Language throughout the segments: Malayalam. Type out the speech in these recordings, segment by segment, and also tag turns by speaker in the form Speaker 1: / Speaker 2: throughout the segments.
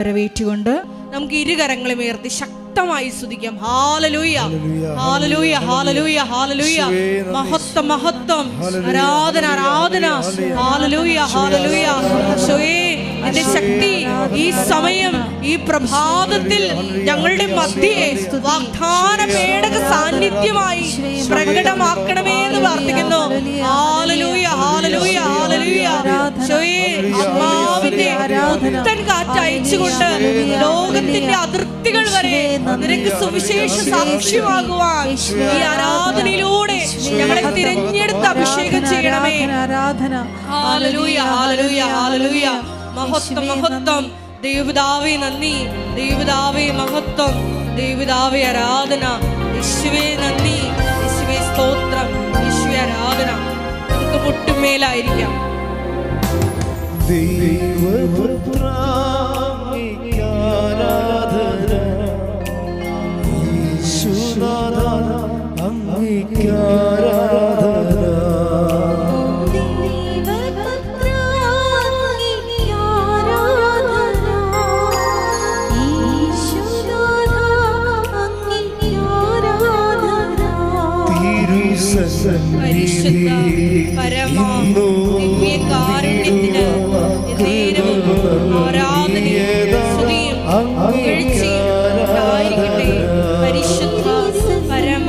Speaker 1: വരവേറ്റുകൊണ്ട് നമുക്ക് ഇരുകരങ്ങളും ഉയർത്തി ശക്തമായി സ്തുതിക്കാം. ഹല്ലേലൂയ, ഹല്ലേലൂയ, ഹല്ലേലൂയ, ഹല്ലേലൂയ. മഹത്വം, മഹത്വം, ആരാധന, ആരാധന. ഹല്ലേലൂയ, ഹല്ലേലൂയ. ഈശോയേ, നിന്റെ ശക്തി ഈ സമയം, ഈ പ്രഭാതത്തിൽ ഞങ്ങളുടെ മധ്യേ വാഗ്ദാന പേടക സാന്നിധ്യമായി പ്രകടമാക്കണമേ എന്ന് പ്രാർത്ഥിക്കുന്നു. ഹല്ലേലൂയ, ഹല്ലേലൂയ, ഹല്ലേലൂയ. ഈശോയേ, ആത്മാവിന്റെ പുത്തൻ കാറ്റ് അയച്ചുകൊണ്ട് ലോകത്തിന്റെ അതിർത്തികൾ വരെ നിനക്ക് സുവിശേഷ സാക്ഷ്യമാകുവാൻ ഈ ആരാധനയിലൂടെ ഞങ്ങളെ തിരഞ്ഞെടുത്ത് അഭിഷേകം ചെയ്യണമേ. ഹല്ലേലൂയ, ഹല്ലേലൂയ, ഹല്ലേലൂയ. മഹത്വം, മഹത്വം. ദൈവപിതാവേ നന്ദി, ദൈവപിതാവേ മഹത്വം, ദൈവപിതാവേ ആരാധന. യേശുവേ നന്ദി, യേശുവേ സ്തോത്രം, യേശുവേ ആരാധന. നമുക്ക് മുട്ടുമേലായിരിക്കാം. പരിശുദ്ധ പരമ ദിവ്യകാരുണ്യത്തിന് എന്നേരവും ആരാധനയും സ്തുതിയും പുകഴ്ചയും ഉണ്ടായിരിക്കട്ടെ. പരിശുദ്ധ പരമ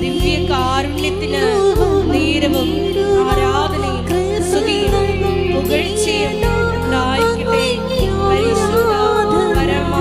Speaker 1: ദിവ്യകാരുണ്യത്തിന് നേരവും ആരാധനയും സ്തുതിയും പുകഴ്ചയും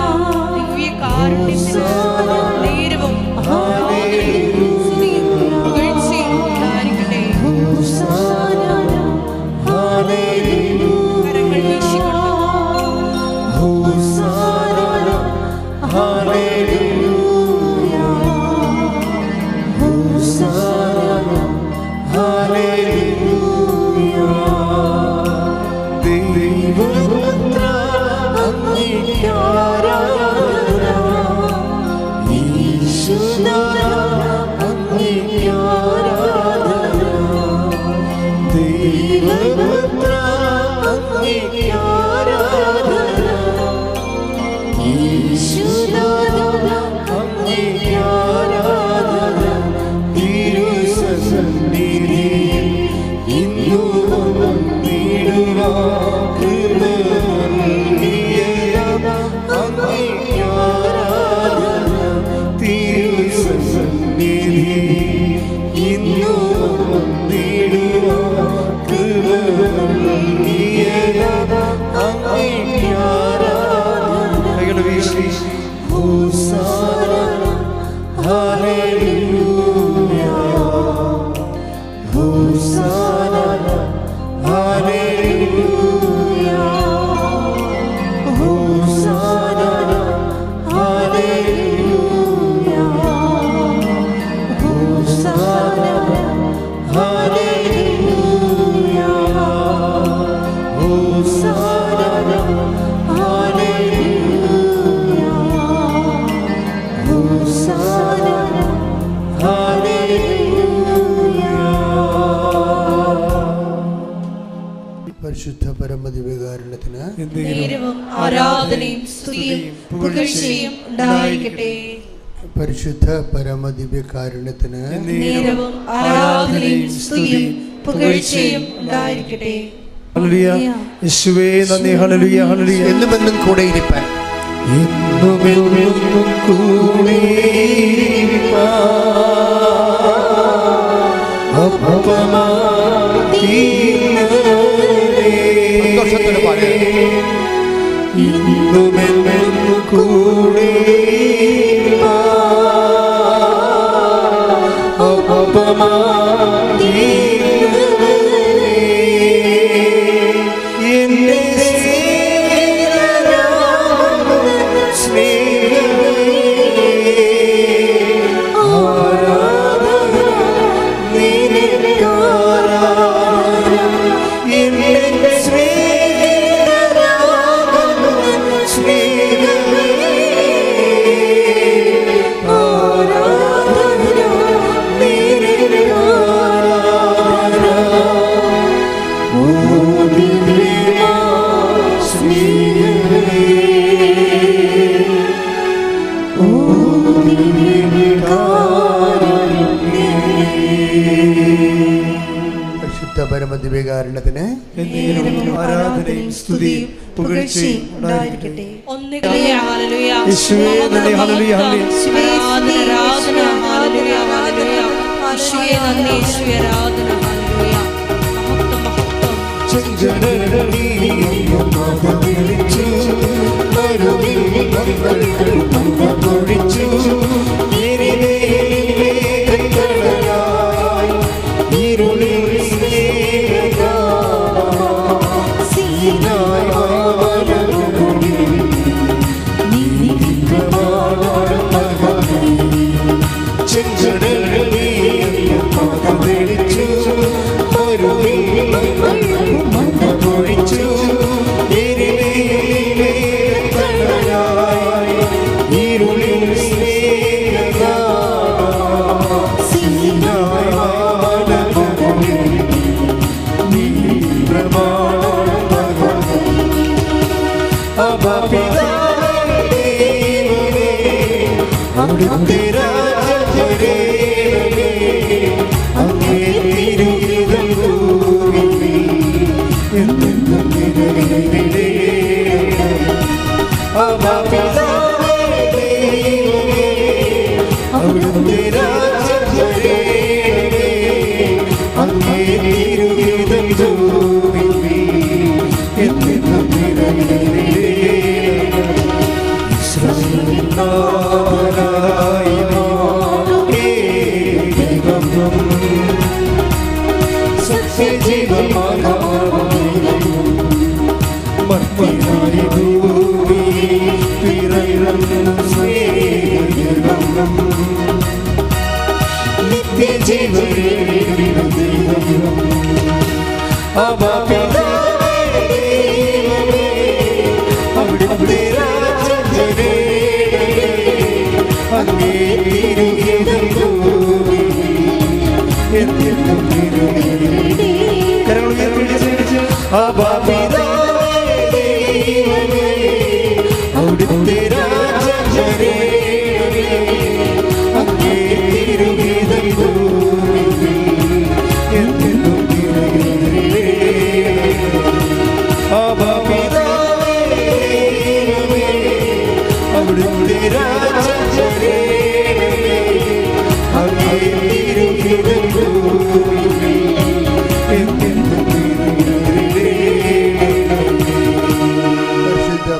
Speaker 1: ഉണ്ടായിരിക്കട്ടെ. പരിശുദ്ധ പരമ ദിവ്യകാരുണ്യത്തിന് നേരവും
Speaker 2: പരിശുദ്ധ പരമദിവ്യകാരുണ്യത്തിന്
Speaker 1: നേരവും ആരാധനയും സ്തുതിയും പുകഴ്ചയും ഉണ്ടായിരിക്കട്ടെ.
Speaker 2: പരിശുദ്ധ പരമദിവ്യകാരുണ്യത്തിന്
Speaker 1: നേരവും ആരാധനയും സ്തുതിയും പുകഴ്ചയും ഉണ്ടായിരിക്കട്ടെ.
Speaker 3: ഹല്ലേലൂയ. യേശുവേ നന്ദി. Hallelujah, hallelujah.
Speaker 2: എന്നുമെന്നും കൂടെ ഇരിപ്പാൻ,
Speaker 3: എന്നുമെന്നും കൂടെ
Speaker 2: സന്തോഷത്തോടെ പാടുക.
Speaker 3: ഇന്നുമെന്നും കൂടെ
Speaker 1: ആരാധനയും സ്തുതിയും പുകഴ്ചയും ഉണ്ടായിരിക്കട്ടെ.
Speaker 3: യേശുവേ നന്ദി, ഹല്ലേലൂയ, ഹല്ലേലൂയ.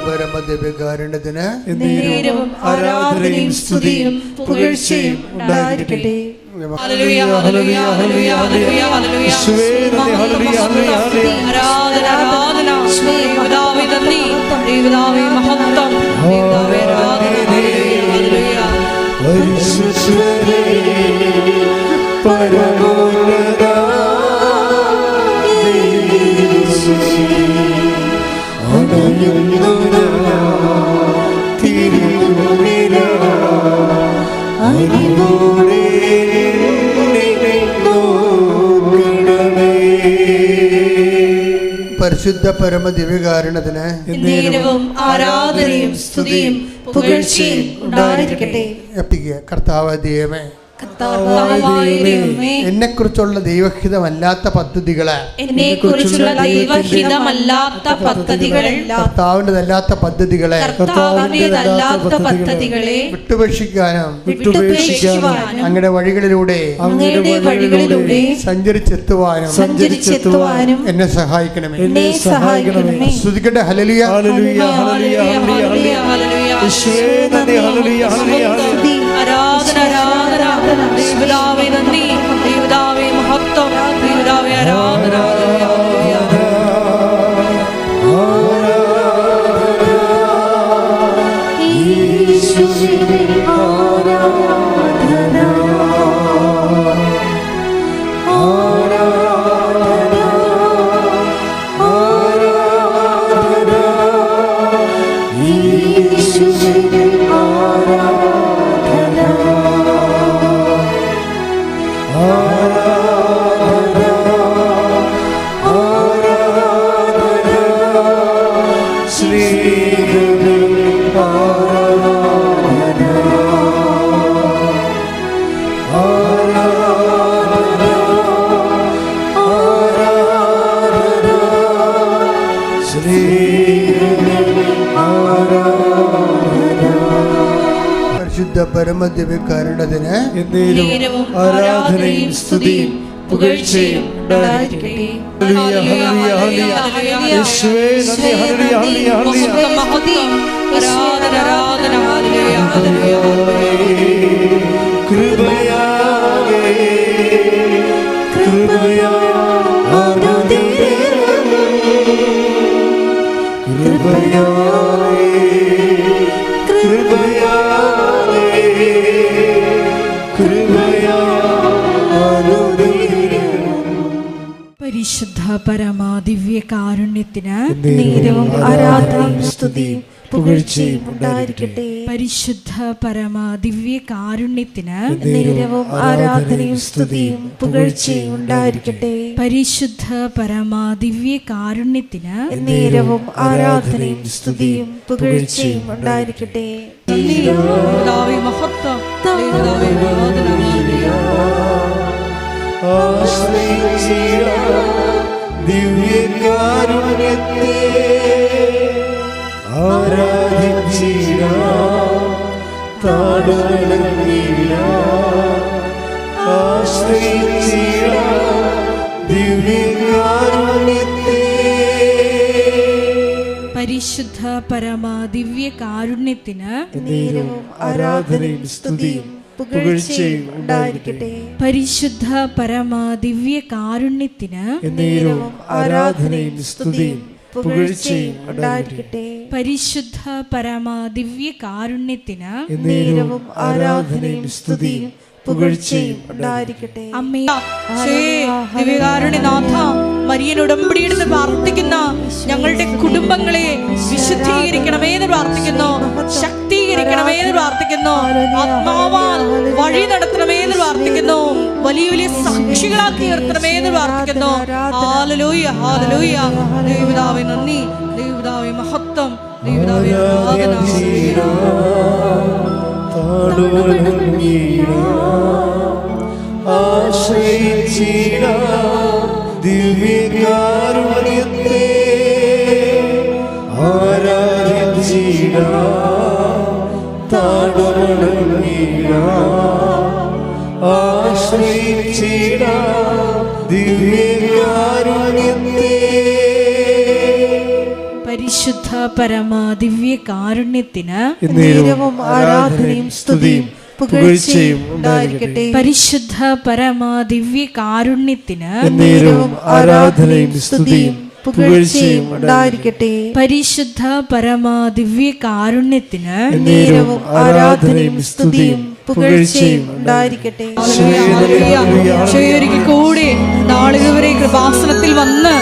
Speaker 2: പരമദിവ്യകാരുണ്യത്തിന്
Speaker 1: നേരവും ആരാധനയും സ്തുതിയും പുകഴ്ചയും ഉണ്ടായിരിക്കട്ടെ. ഹല്ലേലൂയ, ഹല്ലേലൂയ, ഹല്ലേലൂയ, ഹല്ലേലൂയ, ഹല്ലേലൂയ. ആരാധന, ആരാധന. ദൈവപിതാവേ നന്ദി, ദൈവപിതാവേ മഹത്വം, ദൈവപിതാവേ ആരാധന. ഹല്ലേലൂയ.
Speaker 3: പരിശുദ്ധനേ പരമോന്നത
Speaker 2: പരിശുദ്ധ പരമദിവ്യകാരുണ്യത്തിന്
Speaker 1: നേരവും ആരാധനയും സ്തുതിയും പുകഴ്ചയും ഉണ്ടായിരിക്കട്ടെ.
Speaker 2: കർത്താവ് ദൈവമേ,
Speaker 1: എന്നെ
Speaker 2: കുറിച്ചുള്ള ദൈവഹിതമല്ലാത്ത പദ്ധതികളെ, കർത്താവിൻ്റെതല്ലാത്ത പദ്ധതികളെ വിട്ടുപേക്ഷിക്കാനും അങ്ങയുടെ വഴികളിലൂടെ സഞ്ചരിച്ചെത്തുവാനും എന്നെ സഹായിക്കണമേ. സ്തുതിക്കട്ടെ. ഹല്ലേലൂയ,
Speaker 1: ഹല്ലേലൂയ, ആരാധന, ആരാധന. ദൈവപിതാവേ നന്ദി, ദൈവപിതാവേ മഹത്വം, ദൈവപിതാവേ ആരാധന.
Speaker 2: പരിശുദ്ധ പരമദിവ്യകാരുണ്യത്തിന്
Speaker 3: എന്നേരവും ആരാധനയും സ്തുതിയും പുകഴ്ചയും ഉണ്ടായിരിക്കട്ടെ. ഹല്ലേലൂയ, ഹല്ലേലൂയ, ഹല്ലേലൂയ. യേശുവേ നന്ദി, ഹല്ലേലൂയ, ഹല്ലേലൂയ, ഹല്ലേലൂയ.
Speaker 1: മഹത്വം, ആരാധന, ആരാധന, ഹല്ലേലൂയ, ഹല്ലേലൂയ, ഹല്ലേലൂയ.
Speaker 3: കൃപയാലേ, കൃപയാലേ, കൃപയാലേ, കൃപയാലേ, കൃപയാലേ.
Speaker 4: പരിശുദ്ധ പരമാ ദിവ്യ കാരുണ്യത്തിന്
Speaker 3: നേരവും ആരാധനയും സ്തുതിയും പുകഴ്ചയും ഉണ്ടായിരിക്കട്ടെ.
Speaker 4: പരിശുദ്ധ പരമാ ദിവ്യ കാരുണ്യത്തിന്
Speaker 3: നേരവും ആരാധനയും സ്തുതിയും പുകഴ്ചയും ഉണ്ടായിരിക്കട്ടെ.
Speaker 4: പരിശുദ്ധ പരമാ ദിവ്യ കാരുണ്യത്തിന്
Speaker 3: നേരവും ആരാധനയും സ്തുതിയും പുകഴ്ചയും ഉണ്ടായിരിക്കട്ടെ.
Speaker 1: പിതാവേ, മഹത്വം, പിതാവേ, ആരാധന, ഹല്ലേലൂയ.
Speaker 3: ദിവ്യകാരുണ്യത്തെ ആരാധിച്ചിടാം, താഴ്വണങ്ങിടാം, ആശ്രയിച്ചിടാം ദിവ്യകാരുണ്യത്തെ.
Speaker 4: പരിശുദ്ധ പരമാ ദിവ്യ കാരുണ്യത്തിന്
Speaker 3: നേരവും ആരാധനയും സ്തുതിയും പുകഴ്ചയും ഉണ്ടായിരിക്കട്ടെ.
Speaker 4: പരിശുദ്ധ പരമാ ദിവ്യ കാരുണ്യത്തിന്
Speaker 3: നേരവും ആരാധനയും സ്തുതിയും പുകഴ്ചയും ഉണ്ടായിരിക്കട്ടെ.
Speaker 4: പരിശുദ്ധ പരമാ ദിവ്യ കാരുണ്യത്തിന്
Speaker 3: നേരവും ആരാധനയും സ്തുതിയും പുകഴ്ചയും ഉണ്ടായിരിക്കട്ടെ.
Speaker 4: അമ്മേ
Speaker 1: ദിവ്യകാരുണ്യനാഥ, മരിയൻ ഉടമ്പടിയെടുത്ത് പ്രാർത്ഥിക്കുന്ന ഞങ്ങളുടെ കുടുംബങ്ങളെ വിശുദ്ധീകരിക്കണമേ എന്ന് പ്രാർത്ഥിക്കുന്നു, ശക്തീകരിക്കണമേ എന്ന് പ്രാർത്ഥിക്കുന്നു, ആത്മാവാൽ വഴി നടത്തണമേ എന്ന് പ്രാർത്ഥിക്കുന്നു, വലിയ വലിയ സാക്ഷികളാക്കി ഉയർത്തണമേ എന്ന് പ്രാർത്ഥിക്കുന്നു. ഹല്ലേലൂയ, ഹല്ലേലൂയ. ദൈവപിതാവേ നന്ദി, ദൈവപിതാവേ മഹത്വം, ദൈവപിതാവേ ആരാധന, ഹല്ലേലൂയ.
Speaker 3: ആശ്രയിച്ചിടാം ദിവ്യകാരുണ്യത്തെ, ആരാധിച്ചിടാം, താഴ്വണങ്ങിടാം, ആശ്രയിച്ചിടാം ദിവ്യകാരുണ്യത്തെ.
Speaker 4: പരിശുദ്ധ പരമാ ദിവ്യ കാരുണ്യത്തിന്
Speaker 3: നേരവും ആരാധനയും സ്തുതിയും പുകഴ്ചയും ഉണ്ടായിരിക്കട്ടെ.
Speaker 4: പരിശുദ്ധ പരമാ ദിവ്യ കാരുണ്യത്തിന്
Speaker 3: നേരവും ആരാധനയും സ്തുതിയും പുകഴ്ചയും ഉണ്ടായിരിക്കട്ടെ.
Speaker 4: പരിശുദ്ധ പരമാ ദിവ്യ കാരുണ്യത്തിന്
Speaker 3: നേരവും ആരാധനയും സ്തുതിയും പുകഴ്ചയും ഉണ്ടായിരിക്കട്ടെ.
Speaker 1: ഒരിക്കൽ കൂടി നാളിതുവരെ കൃപാസനത്തിൽ വന്ന്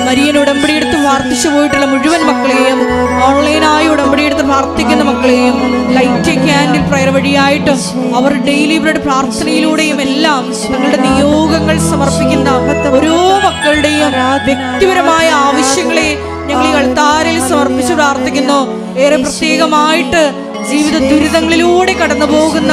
Speaker 1: മരിയൻ ഉടമ്പടിയെടുത്ത് പ്രാർത്ഥിച്ചു പോയിട്ടുള്ള മുഴുവൻ മക്കളെയും, ഓൺലൈനായി ഉടമ്പടിയെടുത്ത് പ്രാർത്ഥിക്കുന്ന മക്കളെയും, ലൈറ്റ് ക്യാൻഡിൽ പ്രയർ വഴിയായിട്ടും അവർ ഡെയിലി ബ്രെഡ് പ്രാർത്ഥനയിലൂടെയും എല്ലാം തങ്ങളുടെ നിയോഗങ്ങൾ സമർപ്പിക്കുന്ന ഓരോ മക്കളുടെയും വ്യക്തിപരമായ ആവശ്യങ്ങളെ ഞങ്ങൾ ഈ അൾത്താരയിൽ സമർപ്പിച്ച് പ്രാർത്ഥിക്കുന്നു. ഏറെ പ്രത്യേകമായിട്ട് ജീവിത ദുരിതങ്ങളിലൂടെ കടന്നു പോകുന്ന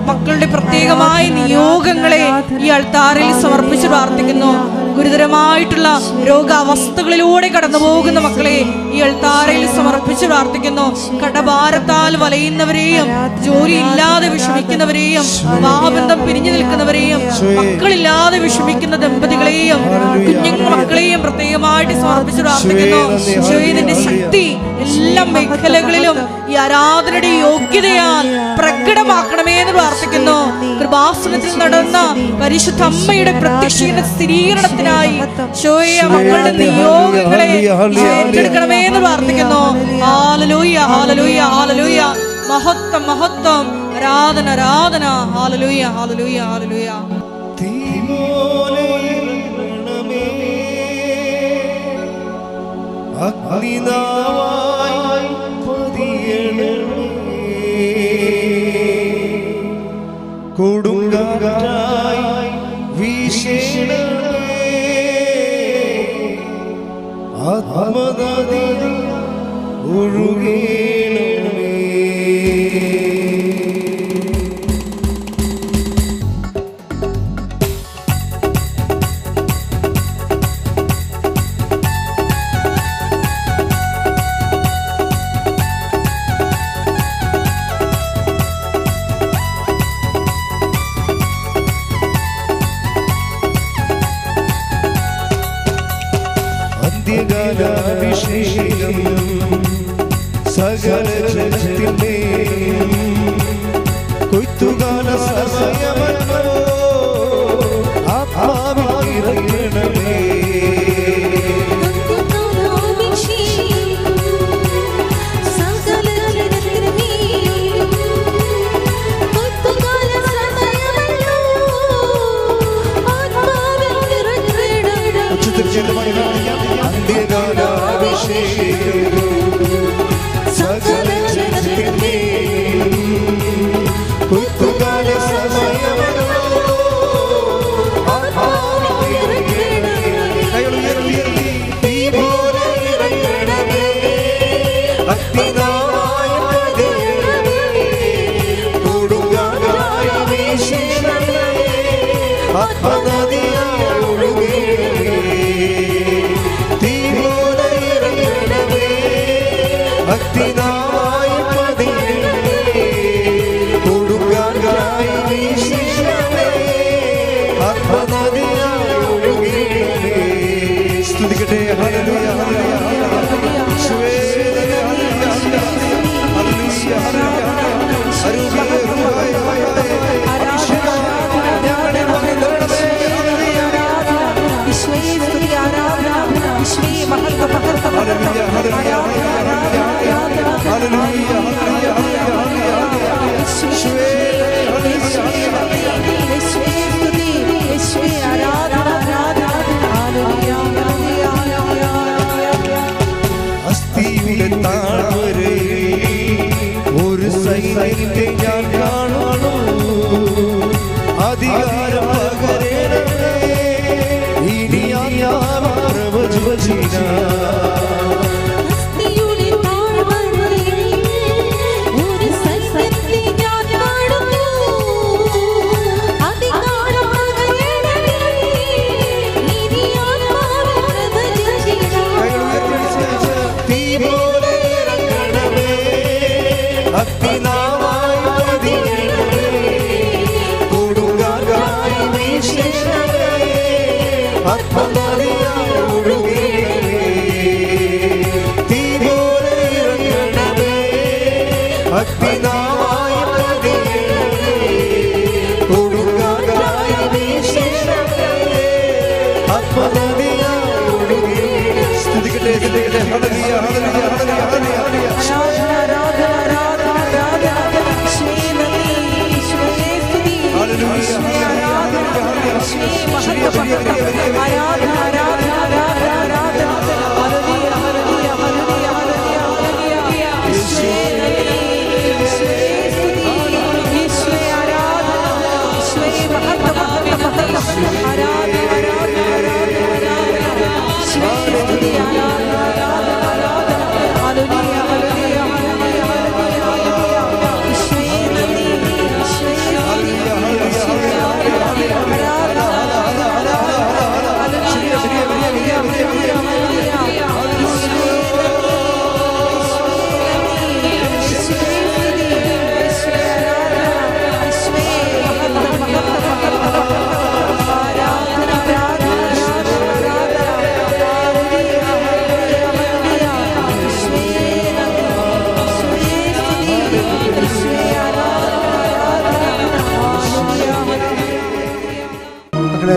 Speaker 1: മക്കളുടെ പ്രത്യേകമായ നിയോഗങ്ങളെ ഈ അൾത്താരയിൽ സമർപ്പിച്ച് പ്രാർത്ഥിക്കുന്നു. ഗുരുതരമായിട്ടുള്ള രോഗാവസ്ഥകളിലൂടെ കടന്നു പോകുന്ന മക്കളെ ഈ അൾത്താരയിൽ സമർപ്പിച്ച് പ്രാർത്ഥിക്കുന്നു. കടഭാരത്താൽ വലയുന്നവരെയും, ജോലി ഇല്ലാതെ വിഷമിക്കുന്നവരെയും, വിവാഹബന്ധം പിരിഞ്ഞു നിൽക്കുന്നവരെയും, മക്കളില്ലാതെ വിഷമിക്കുന്ന ദമ്പതികളെയും, കുഞ്ഞു മക്കളെയും പ്രത്യേകമായിട്ട് സമർപ്പിച്ച് പ്രാർത്ഥിക്കുന്നു. ഈശോയുടെ ശക്തി എല്ലാ മേഖലകളിലും ഈ ആരാധനയുടെ യോഗ്യതയാൽ പ്രകടമാക്കണമേ എന്ന് പ്രാർത്ഥിക്കുന്നു. കൃപാസനത്തിൽ നടന്ന പരിശുദ്ധ അമ്മയുടെ പ്രത്യക്ഷീകരണ സ്ഥിരീകരണത്തിനായി ഈശോയെ മക്കളുടെ നിയോഗങ്ങളെ ഏറ്റെടുക്കണമേ എന്ന് പ്രാർത്ഥിക്കുന്നു. ഹല്ലേലൂയ, ഹല്ലേലൂയ, ഹല്ലേലൂയ. മഹത്വം, മഹത്വം, ആരാധന, ആരാധന. ഹല്ലേലൂയ, ഹല്ലേലൂയ, ഹല്ലേലൂയ.
Speaker 3: അഗ്നിനാവായി പതിയണമേ, കൊടുങ്കാറ്റായി വീശണമേ, ആത്മനദി ഒഴുകണമേ. സകല ജനത്തിൻ്റെ കൊയ്ത്തുകാല സമയമല്ലോ ആത്മാവിൽ ഇറങ്ങണമേ. ഒരു സൈന്യത്തെ ഞാൻ കാണുന്നു, അധികാരം പകരണമേ. ഇനി ഞാൻ പ്രവചിച്ച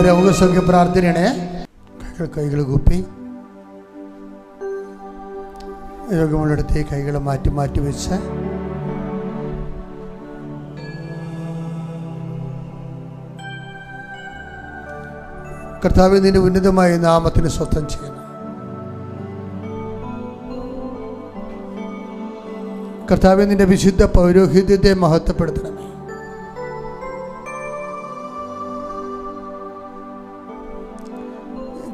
Speaker 2: രോഗസൗഖ്യ പ്രാർത്ഥനയാണ്. കൈകൾ കൂപ്പി രോഗമുള്ളിടത്ത് കൈകൾ മാറ്റി മാറ്റി വെച്ച് കർത്താവേ, നിന്റെ ഉന്നതമായ നാമത്തിന് സ്വസ്ഥം ചെയ്യുന്നു. കർത്താവേ, നിന്റെ വിശുദ്ധ പൗരോഹിത്യത്തെ മഹത്വപ്പെടുത്തണമേ.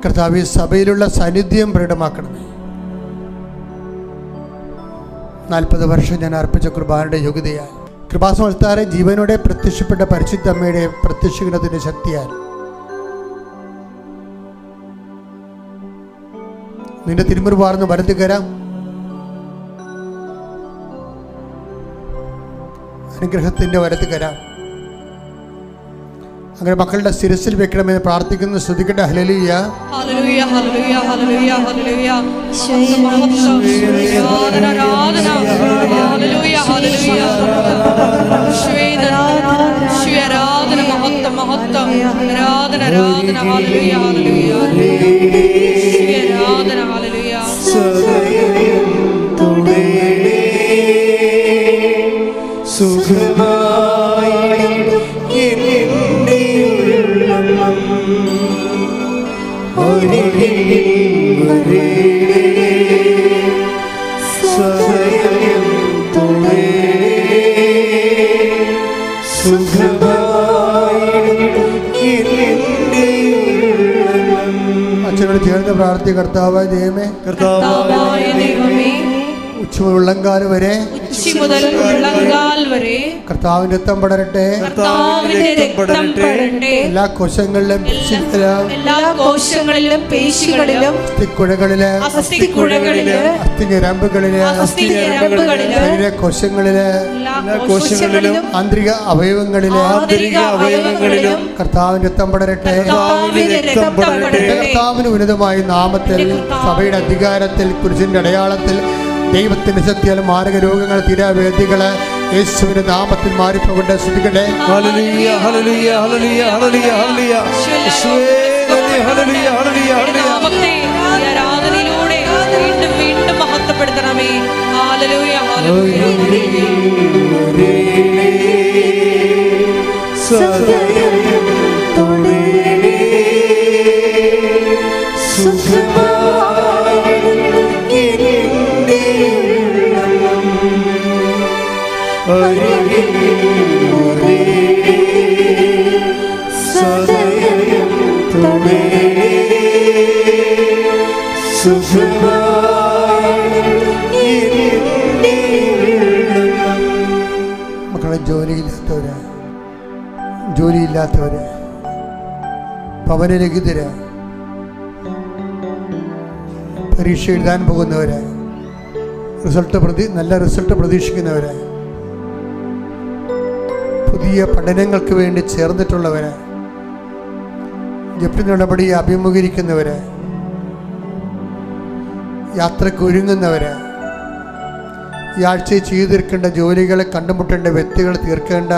Speaker 2: കർത്താവേ, സഭയിലുള്ള സാന്നിധ്യം പ്രകടമാക്കണമേ. 40 വർഷം ഞാൻ അർപ്പിച്ച കുർബാനയുടെ യോഗ്യതയാൽ കൃപാസമർത്താറെ ജീവനോടെ പ്രത്യക്ഷപ്പെട്ട പരിശുദ്ധ അമ്മയുടെ പ്രത്യക്ഷീകരണത്തിന്റെ ശക്തിയാൽ നിന്റെ തിരുമുറിവാർന്ന് വലത് കരം അനുഗ്രഹത്തിന്റെ വലത് കരം അങ്ങനെ മക്കളുടെ ശിരസിൽ വെക്കണമെന്ന് പ്രാർത്ഥിക്കുന്നു. ശ്രദ്ധിക്കട്ടെ. ഹല്ലേലൂയ.
Speaker 1: ഹല്ലേലൂയ ഹല്ലേലൂയ ഹല്ലേലൂയ ഹല്ലേലൂയ. ആരാധന ആരാധന. ഹല്ലേലൂയ ഹല്ലേലൂയ. ആരാധന മഹത്വം മഹത്വം. ആരാധന ആരാധന. ഹല്ലേലൂയ ഹല്ലേലൂയ. ആരാധന ഹല്ലേലൂയ.
Speaker 3: സുഖമായി എൻ്റെ ഉള്ളം ഒരിടേ സദയം തുണേ സുഖമായി എൻ്റെ ഉള്ളം.
Speaker 2: അച്ഛനോട് ചേർന്ന് പ്രാർത്ഥി. കർത്താവായ ദൈവമേ,
Speaker 1: കർത്താവായ ദൈവമേ,
Speaker 2: ഉച്ച ഉള്ളങ്കാൽ വരെ
Speaker 1: മുതൽ ഉള്ളങ്കാൽ വരെ
Speaker 2: കർത്താവിന്റെ രക്തം പടരട്ടെ.
Speaker 1: കർത്താവിന്റെ രക്തം പടരട്ടെ.
Speaker 2: എല്ലാ കോശങ്ങളിലും
Speaker 1: എല്ലാ കോശങ്ങളിലും പേശികളിലും
Speaker 2: അസ്ഥിക്കുഴകളില് അസ്ഥിഞരമ്പുകളില് ശരീരകോശങ്ങളില്
Speaker 1: എല്ലാ കോശങ്ങളിലും
Speaker 2: ആന്തരിക അവയവങ്ങളിലും കർത്താവിന്റെ രക്തം പടരട്ടെ. കർത്താവിന് ഉന്നതമായ നാമത്തിൽ സഭയുടെ അധികാരത്തിൽ കുരിശിന്റെ അടയാളത്തിൽ ദൈവത്തിന്റെ ശക്തിയാൽ മാരക രോഗങ്ങൾ തീരാവേദികള് യേശുവിന്റെ നാമത്തിൽ മാറിപ്പോകട്ടെ. ശ്രദ്ധിക്കട്ടെ.
Speaker 3: ഹല്ലേലൂയ ഹല്ലേലൂയ ഹല്ലേലൂയ ഹല്ലേലൂയ ഹല്ലേലൂയ. യേശുവേ നന്ദി. ഹല്ലേലൂയ ഹല്ലേലൂയ ഹല്ലേലൂയ.
Speaker 1: ആരാധനയിലൂടെ വീണ്ടും വീണ്ടും മഹത്വപ്പെടുത്തണമേ. Hallelujah hallelujah.
Speaker 3: സദയം തുണേ സുഖമായി എൻ്റെ ഉള്ളം ഒരിടേ സദയം തുണേ സുഖമായി എൻ്റെ ഉള്ളം.
Speaker 2: മക്കളെ, ജോലിയില്ലാത്തവര് ഭവനരഹിതര്, പരീക്ഷ എഴുതാൻ പോകുന്നവര്, നല്ല റിസൾട്ട് പ്രതീക്ഷിക്കുന്നവര്, പുതിയ പഠനങ്ങൾക്ക് വേണ്ടി ചേർന്നിട്ടുള്ളവര്, ജപ്തി നടപടി അഭിമുഖീകരിക്കുന്നവര്, യാത്രയ്ക്ക് ഒരുങ്ങുന്നവര്, ഈ ആഴ്ച ചെയ്തു തീർക്കേണ്ട ജോലികളെ കണ്ടുമുട്ടേണ്ട വ്യക്തികൾ തീർക്കേണ്ട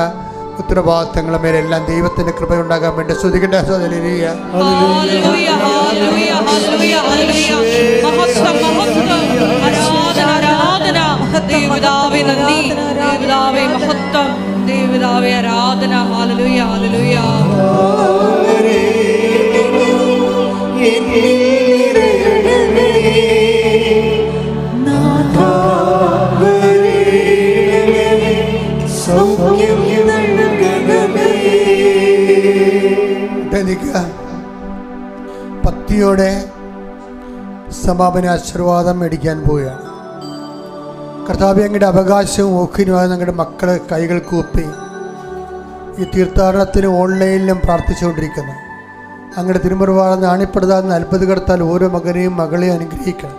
Speaker 2: ഉത്തരവാദിത്തങ്ങളുടെ മേലെല്ലാം ദൈവത്തിന്റെ കൃപയുണ്ടാകാൻ വേണ്ടി ശ്രദ്ധിക്കട്ടെ. ഹല്ലേലൂയ
Speaker 1: ഹല്ലേലൂയ ഹല്ലേലൂയ ഹല്ലേലൂയ ഹല്ലേലൂയ. മഹത്വം മഹത്വം. ആരാധന ആരാധന. ദൈവപിതാവേ നന്ദി. ദൈവപിതാവേ മഹത്വം. ദൈവപിതാവേ ആരാധന. ഹല്ലേലൂയ ഹല്ലേലൂയ.
Speaker 2: ഭക്തിയോടെ സമാപന ആശീർവാദം മേടിക്കാൻ പോവുകയാണ്. കർത്താവേ, അങ്ങയുടെ അവകാശവും ഓക്കിനുമായി ഞങ്ങളുടെ മക്കളെ കൈകൾ കൂപ്പി ഈ തീർത്ഥാടനത്തിന് ഓൺലൈനിലും പ്രാർത്ഥിച്ചുകൊണ്ടിരിക്കുന്നു. അങ്ങയുടെ തിരുമുറിവാളെ നാണിപ്പെടുത്താൻ അത്ഭുതകർത്താൽ ഓരോ മകനെയും മകളെയും അനുഗ്രഹിക്കണം.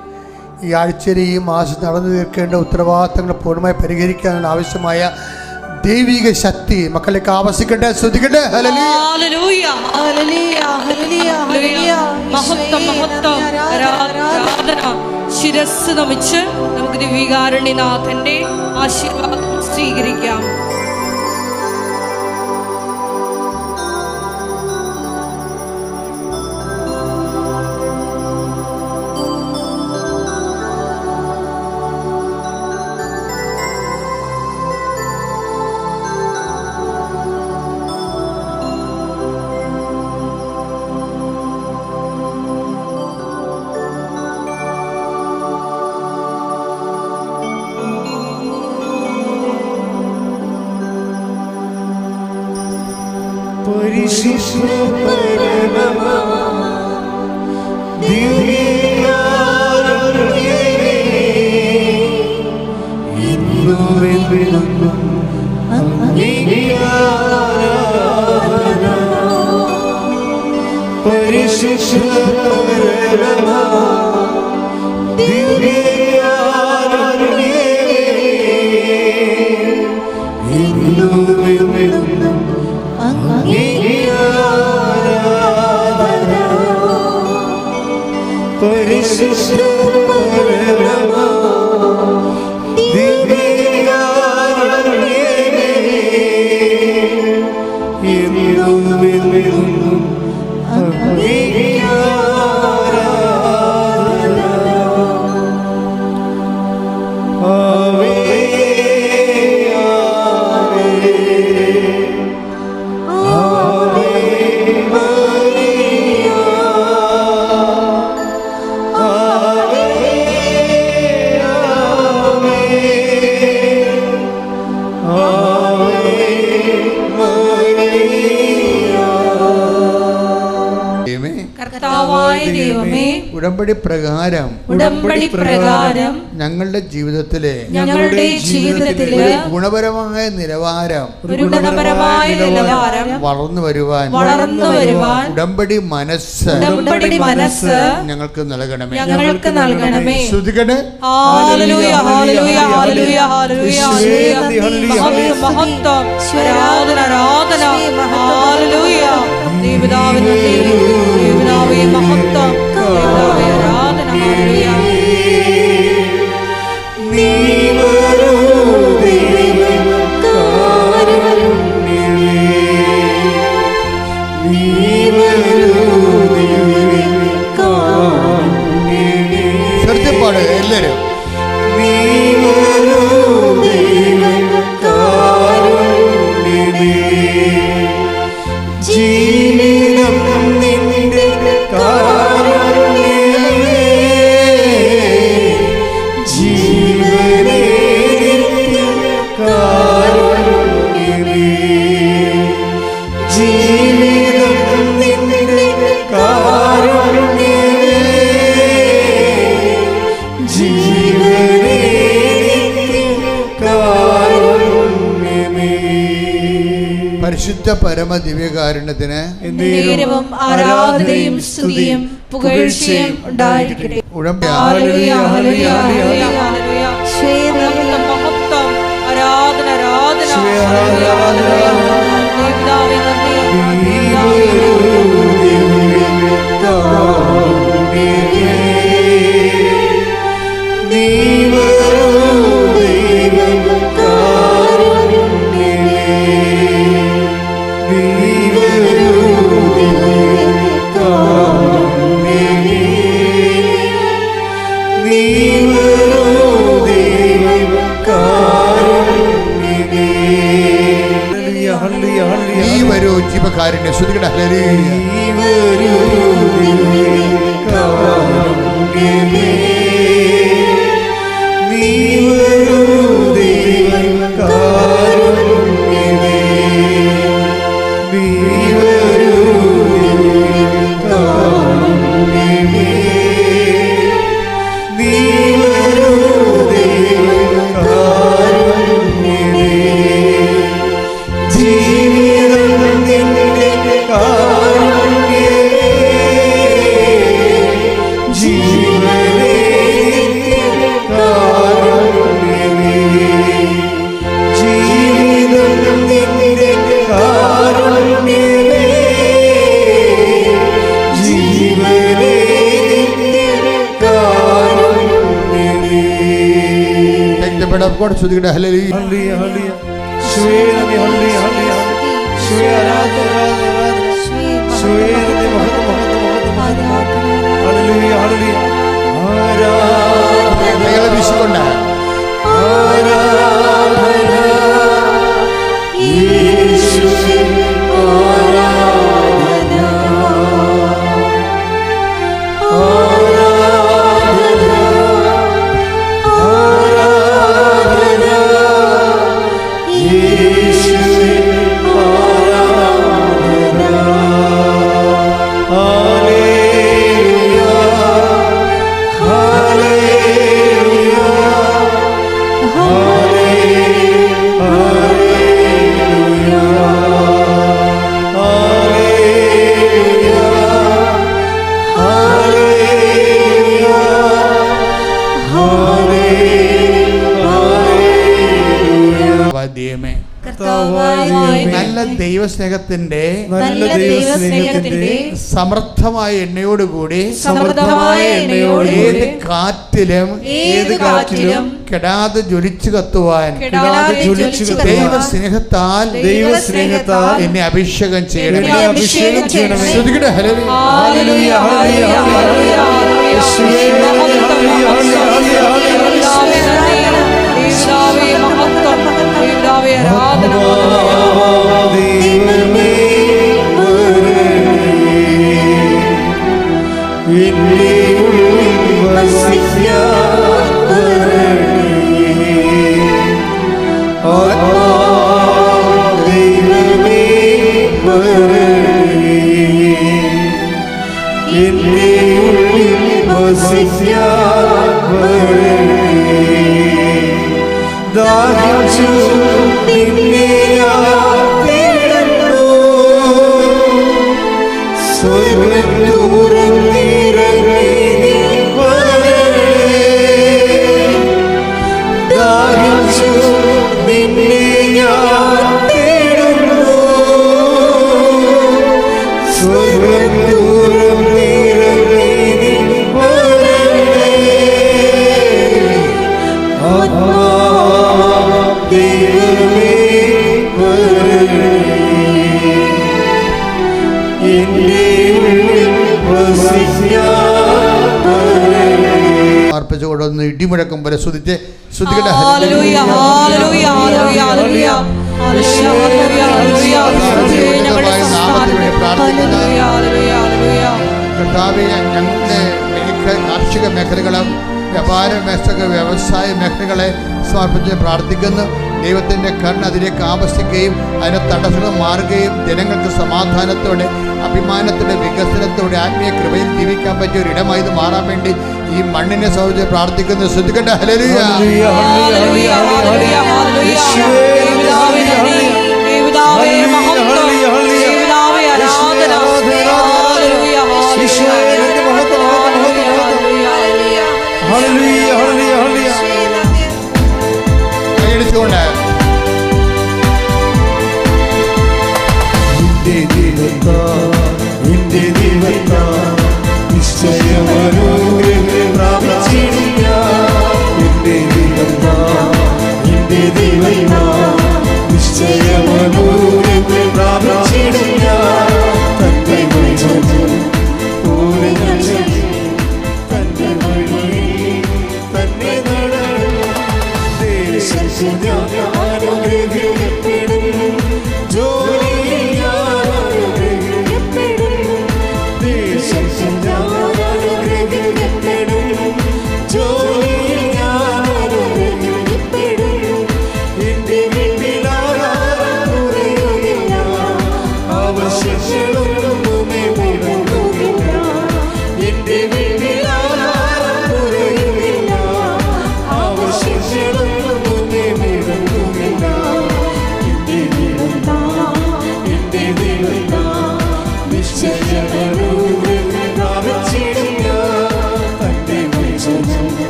Speaker 2: ഈ ആഴ്ചയിൽ ഈ മാസം നടന്നു തീർക്കേണ്ട ഉത്തരവാദിത്തങ്ങൾ പൂർണ്ണമായി പരിഹരിക്കാനുള്ള ആവശ്യമായ ദൈവിക ശക്തി മക്കളിലേക്ക് ആവശ്യിക്കട്ടെ. ശ്രദ്ധിക്കട്ടെ.
Speaker 1: ഹല്ലേലൂയ ഹല്ലേലൂയ ഹല്ലേലൂയ ഹല്ലേലൂയ. മഹത്വം മഹത്വം. ആരാധന. ശിരസ്സ് നമിച്ച് നമുക്ക് ദിവ്യകാരുണ്യനാഥന്റെ ആശീർവാദം സ്വീകരിക്കാം.
Speaker 3: അങ്ങേ
Speaker 2: ഉടമ്പടി പ്രകാരം ഞങ്ങളുടെ ജീവിതത്തിലെ ഗുണപരമായ നിലവാരം വളർന്നു വരുവാൻ ഉടമ്പടി മനസ്സ് ഞങ്ങൾക്ക് നൽകണമേ. ശ്രുതികണേ. പാട് എല്ലാരും. പരിശുദ്ധ പരമ ദിവ്യകാരുണ്യത്തിന്
Speaker 4: ആരാധനയും സ്തുതിയും പുകഴ്ചയും ഉണ്ടായിരിക്കട്ടെ. ജീവകാരുണ്യ ശ്രുതികട God ശ്രുതികട ഹല്ലേലൂയ ഹല്ലേലൂയ ശ്വേനമി ഹല്ലേലൂയ ഹല്ലേലൂയ ശ്വേനമി ഹല്ലേലൂയ ഹല്ലേലൂയ ആരാധന വിശ്വകൊണ്ട ആരാധന യേശുവേ ആരാധന നല്ല ദൈവസ്നേഹത്തിന്റെ സമൃദ്ധമായ എണ്ണയോടുകൂടി ഏത് കാറ്റിലും കെടാതെ ജ്വലിച്ചു കത്തുവാൻ ദൈവസ്നേഹത്താൽ എന്നെ അഭിഷേകം ചെയ്യണം. അർപ്പിച്ചുകൊണ്ടൊന്ന് ഇടിമുഴക്കം പോലെ ശ്രുതിച്ച് ശ്രുതികട്ടെ. കർത്താവേ, ഞങ്ങളുടെ കാർഷിക മേഖലകളും വ്യാപാര മേഖല വ്യവസായ മേഖലകളെ സമർപ്പിച്ച് പ്രാർത്ഥിക്കുന്നു. ദൈവത്തിൻ്റെ കണ്ണ് അതിലേക്ക് ആവശ്യിക്കുകയും അതിനെ തടസ്സങ്ങൾ മാറുകയും ജനങ്ങൾക്ക് സമാധാനത്തോടെ അഭിമാനത്തോടെ വികസനത്തോടെ ആത്മീയ കൃപയിൽ ജീവിക്കാൻ പറ്റിയ ഒരു ഇടമായി ഇത് മാറാൻ വേണ്ടി ഈ മണ്ണിനെ സൗജന്യം പ്രാർത്ഥിക്കുന്നു. ശ്രദ്ധിക്കട്ടെ. ഹല്ലേലൂയ. കൈയടിച്ചുകൊണ്ട്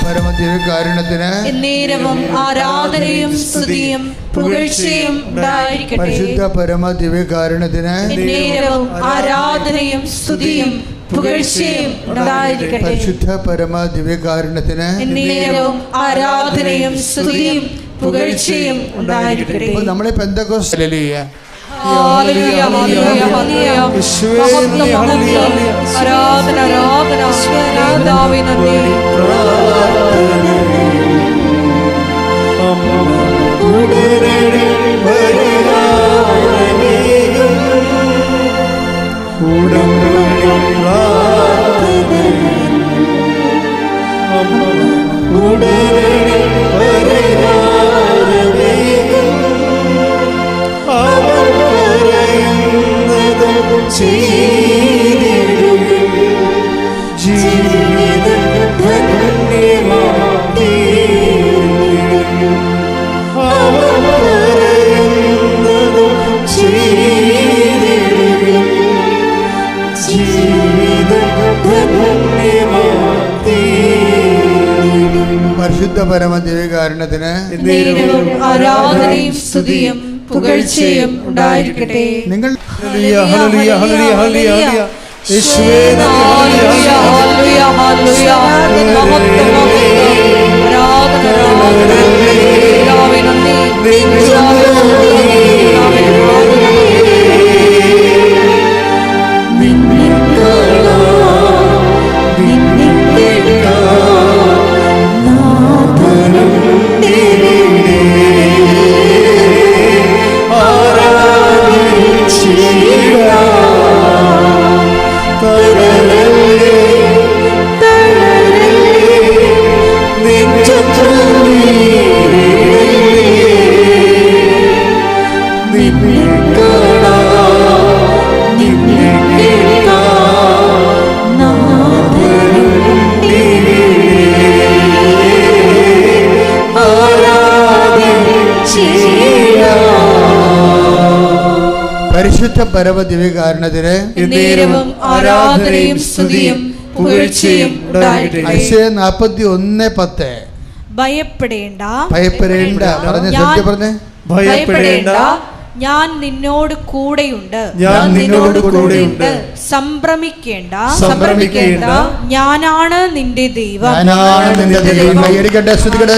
Speaker 4: പരമദിവ്യകാരുണ്യത്തിന്
Speaker 1: എന്നേരവും ആരാധനയും സ്തുതിയും പുകഴ്ചയും ഉണ്ടായിരിക്കട്ടെ.
Speaker 4: പരിശുദ്ധ പരമദിവ്യകാരുണ്യത്തിന്
Speaker 1: എന്നേരവും ആരാധനയും സ്തുതിയും പുകഴ്ചയും ഉണ്ടായിരിക്കട്ടെ.
Speaker 4: പരിശുദ്ധ പരമദിവ്യകാരുണ്യത്തിന് എന്നേരവും
Speaker 1: ആരാധനയും സ്തുതിയും പുകഴ്ചയും ഉണ്ടായിരിക്കട്ടെ.
Speaker 4: നമ്മളെ പെന്തക്കോസ്ത് ഹല്ലേലൂയ
Speaker 1: ഹല്ലേലൂയ ഹല്ലേലൂയ ഹല്ലേലൂയ ആരാധന ആരാധന കർത്താവേ നന്ദി.
Speaker 3: ചെയ്തിടുക
Speaker 2: പരിശുദ്ധ പരമദിവ്യകാരുണ്യത്തിന്
Speaker 1: ആരാധനയും സ്തുതിയും പുകഴ്ചയും ഉണ്ടായിരിക്കട്ടെ.
Speaker 2: നിങ്ങൾ
Speaker 3: ഹല്ലേലൂയ ഹല്ലേലൂയ ഹല്ലേലൂയ ഹല്ലേലൂയ യേശുവേ
Speaker 1: ഹല്ലേലൂയ ഹല്ലേലൂയ ഹല്ലേലൂയ മഹത്വം ആരാധന യേശുവേ നന്ദി
Speaker 2: പരിശുദ്ധ പരമദിവ്യകാരുണ്യത്തിന്
Speaker 1: ആരാധനയും സ്തുതിയും പുകഴ്ചയും ഉണ്ടായിരിക്കട്ടെ.
Speaker 2: ഐശയ്യാ 41:10
Speaker 1: ഭയപ്പെടേണ്ട
Speaker 2: ഭയപ്പെടേണ്ട പറഞ്ഞ സത്യം പറഞ്ഞേ.
Speaker 1: ഭയപ്പെടേണ്ട, ഞാൻ നിന്നോട് കൂടെയുണ്ട്.
Speaker 3: ഞാൻ നിന്നോട് കൂടെയുണ്ട്.
Speaker 1: സംഭ്രമിക്കേണ്ട,
Speaker 3: സംഭ്രമിക്കേണ്ട,
Speaker 1: ഞാനാണ് നിന്റെ ദൈവം.
Speaker 2: ഞാനാണ് നിന്റെ ദൈവം. കൈയടിക്കട്ടെ, സ്തുതിക്കട്ടെ.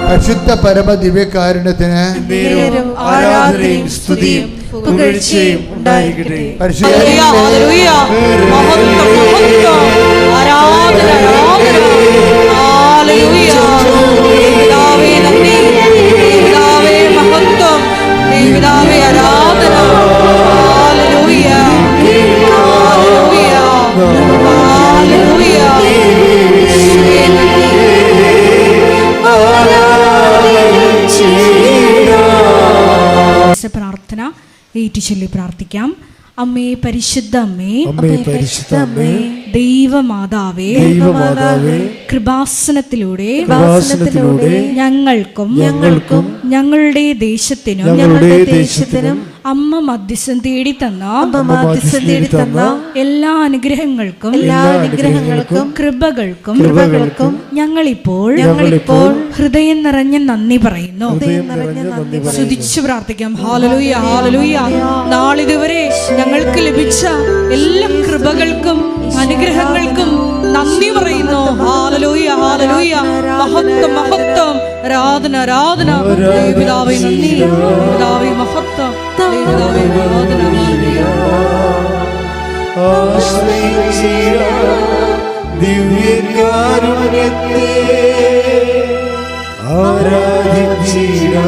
Speaker 2: പരിശുദ്ധ പരമദിവ്യകാരുണ്യത്തിന്
Speaker 1: ആരാധനയും സ്തുതിയും പുകഴ്ചയും ഉണ്ടായിരിക്കട്ടെ.
Speaker 2: പരിശുദ്ധ
Speaker 1: ഹല്ലേലൂയ, മഹത്വം മഹത്വം, ആരാധന ആരാധന. ഹല്ലേലൂയ, പിതാവേ നന്ദി, പിതാവേ മഹത്വം, പിതാവേ ആരാധന. ഹല്ലേലൂയ ഹല്ലേലൂയ ഹല്ലേലൂയ. യേശുവേ നന്ദി. പ്രാർത്ഥന ഏറ്റുചൊല്ലി പ്രാർത്ഥിക്കാം. അമ്മേ പരിശുദ്ധ അമ്മേ,
Speaker 3: പരിശുദ്ധ അമ്മേ,
Speaker 1: ദൈവമാതാവേ, കൃപാസനത്തിലൂടെ ഞങ്ങൾക്കും ഞങ്ങളുടെ ദേശത്തിനും അമ്മ മധ്യസ്ഥം തേടി തന്ന എല്ലാ അനുഗ്രഹങ്ങൾക്കും കൃപകൾക്കും ഞങ്ങളിപ്പോൾ ഹൃദയം നിറഞ്ഞ നന്ദി പറയുന്നു. സ്തുതിച്ചു പ്രാർത്ഥിക്കാം. Hallelujah hallelujah. നാളിതുവരെ ഞങ്ങൾക്ക് ലഭിച്ച എല്ലാ കൃപകൾക്കും അനുഗ്രഹങ്ങൾക്കും നന്ദി പറയുന്നു. ഹല്ലേലൂയ ഹല്ലേലൂയ. മഹത്വം മഹത്വം, ആരാധന ആരാധന. പിതാവേ നന്ദി, പിതാവേ മഹത്വം, പിതാവേ ആരാധന.
Speaker 3: ദിവ്യകാരുണ്യത്തെ ആരാധിച്ചിടാം,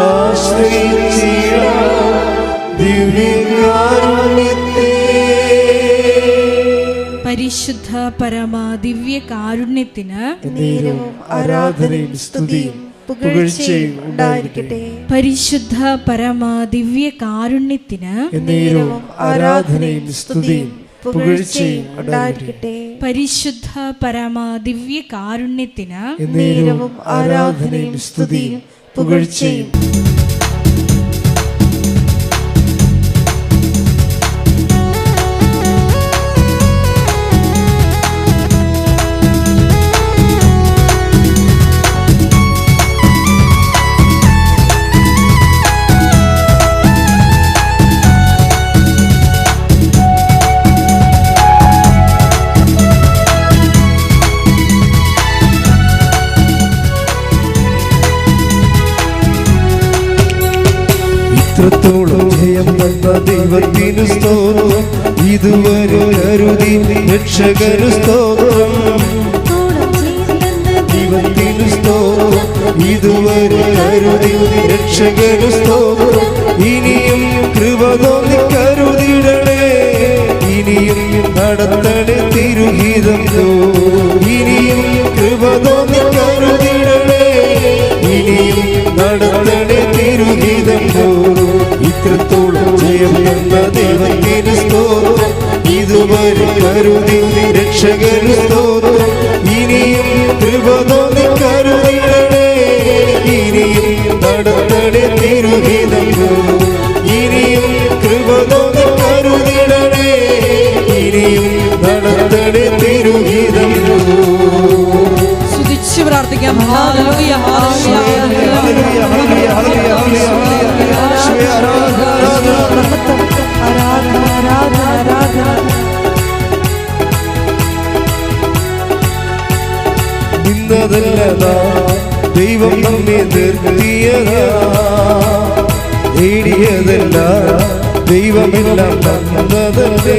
Speaker 3: ആശ്രയിച്ചിടാം ദിവ്യകാരുണ്യത്തെ.
Speaker 1: പരിശുദ്ധ പരമ ദിവ്യ കാരുണ്യത്തിന്
Speaker 3: ആരാധനയും സ്തുതിയും പുകഴ്ചയും ഉണ്ടായിരിക്കട്ടെ.
Speaker 1: പരിശുദ്ധ പരമ ദിവ്യ കാരുണ്യത്തിന്
Speaker 3: ആരാധനയും സ്തുതിയും പുകഴ്ചയും ഉണ്ടായിരിക്കട്ടെ.
Speaker 1: പരിശുദ്ധ പരമ ദിവ്യ കാരുണ്യത്തിന്
Speaker 3: ആരാധനയും സ്തുതിയും പുകഴ്ചയും. ഇത്രത്തോളം ജയം തന്ന ദൈവത്തിനു സ്തോത്രം, ഇതുവരെ കരുതി രക്ഷകനു സ്തോത്രം. ദൈവത്തിനു സ്തോത്രം, ഇതുവരെ കരുതി രക്ഷകനു സ്തോത്രം. ഇനിയും കൃപ തോന്നി കരുതിടണേ, ഇനിയും നടത്തണേ കരുതി രക്ഷകന് സ്തോത്രം. ഇനിയും കൃപ തോന്നി കരുതിടണേ, ഇനിയും നടത്തണേ തിരുഹിതം. ഇനിയും കൃപ തോന്നി കരുതിടണേ, ഇനിയും നടത്തണേ തിരുഹിതം.
Speaker 1: സ്തുതിച്ച് പ്രാർത്ഥിക്കാം. ഹല്ലേലൂയ, ഹല്ലേലൂയ,
Speaker 3: ഹല്ലേലൂയ, ഹല്ലേലൂയ, ഹല്ലേലൂയ, ഹല്ലേലൂയ. യേശുവേ ആരാധന, നിന്നതല്ലതാ ദൈവം നമ്മെ നിർത്തിയതാ, നേടിയതല്ല ദൈവമെല്ലാം തന്നതല്ലേ.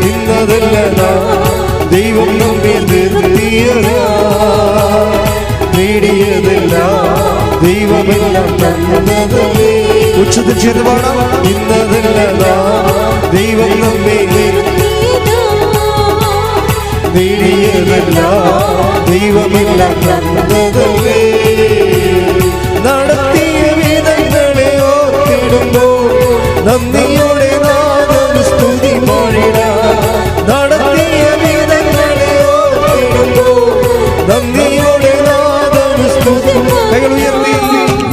Speaker 3: നിന്നതല്ലതാ ദൈവം നമ്മെ നിർത്തിയതാ, നേടിയതല്ല ദൈവമെല്ലാം തന്നതല്ലേ. ഉച്ചത്തിൽ ചെയ്ത് പാടാം. നിന്നതല്ലതാ ദൈവം നമ്മെ നേടിയതല്ല ദൈവമെല്ലാം തന്നതല്ലേ. നടത്തിയ വിധങ്ങളെ ഓർത്തിടുമ്പോൾ നന്ദിയോടെ നാദം സ്തുതി പാടിടാം. നടത്തിയ വിധങ്ങളെ ഓർത്തിടുമ്പോൾ നന്ദിയോടെ നാദം സ്തുതി. കൈകൾ ഉയർത്തി.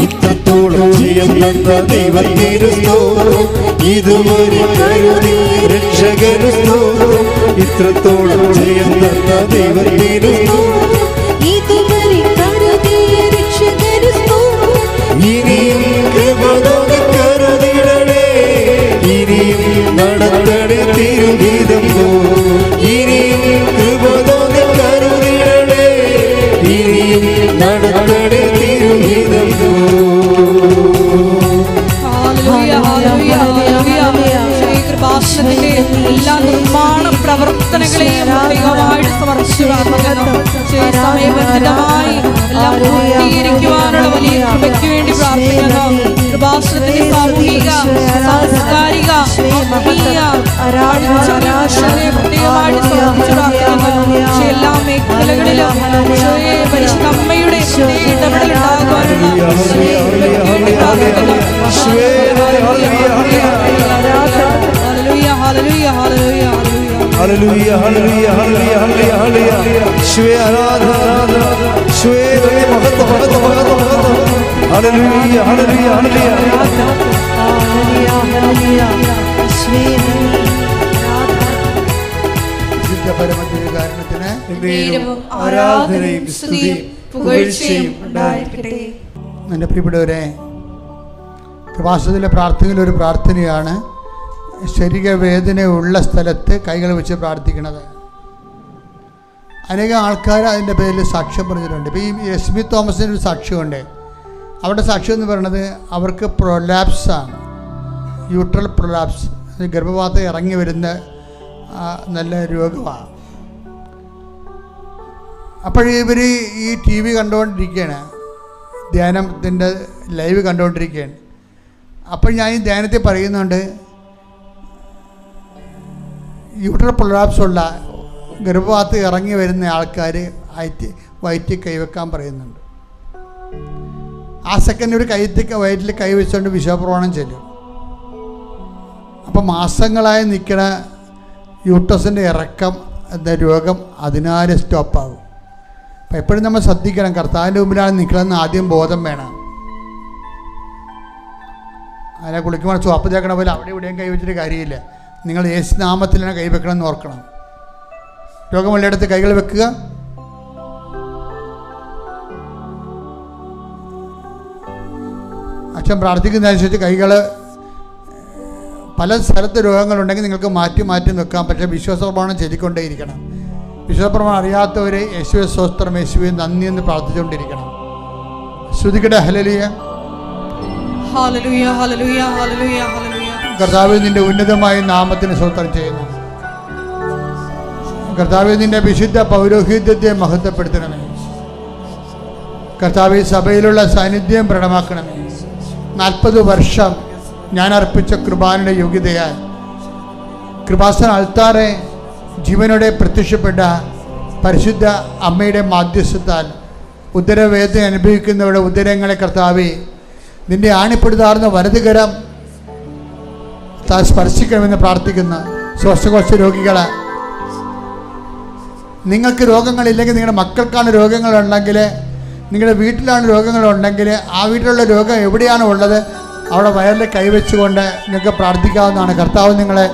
Speaker 3: ഇത്രത്തോളം ജയം തന്ന ദൈവത്തിന് സ്തോത്രം, ഇതുവരെ കരുതി രക്ഷകന് സ്തോത്രം. ഇത്രത്തോളം ജയം തന്ന ദൈവത്തിന് സ്തോത്രം, ഇനിയും കൃപ തോന്നി കരുതിടണേ, ഇനിയും നടത്തണേ തിരുഹിതം. ഇനിയും കൃപ തോന്നി കരുതിടണേ, ഇനിയും നടത്തണേ തിരുഹിതം.
Speaker 1: കൃപാസനത്തിന്റെ എല്ലാ നിർമ്മാണ പ്രവർത്തനങ്ങളെയും ദൈവമായിട്ട് സമർപ്പിച്ചു പ്രാർത്ഥിക്കുന്നു. സമയബന്ധിതമായി എല്ലാം പൂർത്തീകരിക്കുവാനുള്ള വലിയ കൃപയ്ക്ക് വേണ്ടി പ്രാർത്ഥിക്കുന്നു. കൃപാസനത്തിന്റെ സാമൂഹിക, സാംസ്കാരിക, ആത്മീയ പ്രത്യേകമായിട്ട് സമർപ്പിച്ചു പ്രാർത്ഥിക്കുന്നു. എല്ലാ മേഖലകളിലും പരിശുദ്ധ അമ്മയുടെ ഇടപെടൽ ഉണ്ടാകുവാനുള്ള
Speaker 3: ഹല്ലേലൂയ, ഹല്ലേലൂയ, ഹല്ലേലൂയ, ഹല്ലേലൂയ, ഹല്ലേലൂയ. യേശുവേ ആരാധന, ആരാധന. യേശുവേ നന്ദി, മഹത്വം, മഹത്വം, മഹത്വം, മഹത്വം. ഹല്ലേലൂയ, ഹല്ലേലൂയ,
Speaker 2: വിശുദ്ധ പരമദിവ്യകാരുണ്യത്തിന്
Speaker 3: ആരാധനയും സ്തുതിയും പുകഴ്ചയും ഉണ്ടായിരിക്കട്ടെ.
Speaker 2: എൻ്റെ പ്രിയപ്പെട്ടവരെ, കൃപാസനത്തിലെ പ്രാർത്ഥനയിൽ ഒരു പ്രാർത്ഥനയാണ് ശരീരവേദനയുള്ള സ്ഥലത്ത് കൈകൾ വെച്ച് പ്രാർത്ഥിക്കുന്നത്. അനേകം ആൾക്കാർ അതിൻ്റെ പേരിൽ സാക്ഷ്യം പറഞ്ഞിട്ടുണ്ട്. ഇപ്പോൾ ഈ എസ്മി തോമസിന് ഒരു സാക്ഷ്യമുണ്ട്. അവരുടെ സാക്ഷ്യം എന്ന് പറയുന്നത് അവർക്ക് പ്രൊലാപ്സാണ്, യൂട്രൽ പ്രൊലാപ്സ്, ഗർഭപാത്രം ഇറങ്ങി വരുന്ന നല്ല രോഗമാണ്. അപ്പോൾ ഇവർ ഈ ടി വി കണ്ടുകൊണ്ടിരിക്കുകയാണ്, ധ്യാനത്തിൻ്റെ ലൈവ് കണ്ടുകൊണ്ടിരിക്കുകയാണ്. അപ്പോൾ ഞാൻ ഈ ധ്യാനത്തിൽ പറയുന്നുണ്ട്, യൂട്രൽ പ്രൊലാപ്സ് ഉള്ള ഗർഭപാത്രം ഇറങ്ങി വരുന്ന ആൾക്കാർ വയറ്റിൽ കൈവെക്കാൻ പറയുന്നുണ്ട്. ആ സെക്കൻഡ് ഒരു വയറ്റിൽ കൈവച്ചുകൊണ്ട് വിശ്വപ്രമാണം ചെല്ലും. അപ്പോൾ മാസങ്ങളായി നിൽക്കുന്ന യൂട്രസിൻ്റെ ഇറക്കം എന്ന രോഗം അതിനാല് സ്റ്റോപ്പാകും. അപ്പം എപ്പോഴും നമ്മൾ ശ്രദ്ധിക്കണം, കർത്താവിൻ്റെ മുമ്പിലാണ് നിൽക്കണമെന്ന് ആദ്യം ബോധം വേണം. അതിനെ കുളിക്കുമ്പോൾ ചുവപ്പ് ചേക്കണ പോലെ അവിടെ ഇവിടെയും കൈവച്ചിട്ട് കാര്യമില്ല. നിങ്ങൾ യേശു നാമത്തിലാണ് കൈവെക്കണമെന്ന് ഓർക്കണം. രോഗമുള്ളിടത്ത് കൈകൾ വെക്കുക. അച്ഛൻ പ്രാർത്ഥിക്കുന്നതനുസരിച്ച് കൈകൾ, പല സ്ഥലത്ത് രോഗങ്ങളുണ്ടെങ്കിൽ നിങ്ങൾക്ക് മാറ്റി വെക്കാം. പക്ഷേ വിശ്വാസപ്രമാണം ചൊല്ലിക്കൊണ്ടേയിരിക്കണം. വിശ്വാസപ്രമാണം അറിയാത്തവരെ യേശുവെ സ്തോത്രം, യേശുവെ നന്ദി എന്ന് പ്രാർത്ഥിച്ചുകൊണ്ടിരിക്കണം. ശ്രുതിക്കട്ടെ. ഹല്ലേലൂയ,
Speaker 1: ഹല്ലേലൂയ, ഹല്ലേലൂയ, ഹല്ലേലൂയ, ഹല്ലേലൂയ.
Speaker 2: കർത്താവേ, നിന്റെ ഉന്നതമായ നാമത്തിന് സ്തോത്രം ചെയ്യുന്നു. കർത്താവേ, നിന്റെ വിശുദ്ധ പൗരോഹിത്യത്തെ മഹത്വപ്പെടുത്തണമേ. കർത്താവേ, സഭയിലുള്ള സാന്നിധ്യം പ്രകടമാക്കണമേ. 40 വർഷം ഞാൻ അർപ്പിച്ച കൃപാനയുടെ യോഗ്യതയാൽ കൃപാസന അൾത്താറെ ജീവനോടെ പ്രത്യക്ഷപ്പെട്ട പരിശുദ്ധ അമ്മയുടെ മാധ്യസ്ഥത്താൽ ഉദരവേദന അനുഭവിക്കുന്നവരുടെ ഉദരങ്ങളെ കർത്താവേ, നിന്റെ ആണിപ്പെടുത്താർന്ന വലതുകരം സ്പർശിക്കണമെന്ന് പ്രാർത്ഥിക്കുന്ന ശ്വാസകോശ രോഗികൾ, നിങ്ങൾക്ക് രോഗങ്ങളില്ലെങ്കിൽ നിങ്ങളുടെ മക്കൾക്കാണ് രോഗങ്ങളുണ്ടെങ്കിൽ, നിങ്ങളുടെ വീട്ടിലാണ് രോഗങ്ങളുണ്ടെങ്കിൽ, ആ വീട്ടിലുള്ള രോഗം എവിടെയാണ് ഉള്ളത് അവിടെ വയറിൽ കൈവച്ചുകൊണ്ട് നിങ്ങൾക്ക് പ്രാർത്ഥിക്കാവുന്നതാണ്. കർത്താവ് നിങ്ങളെ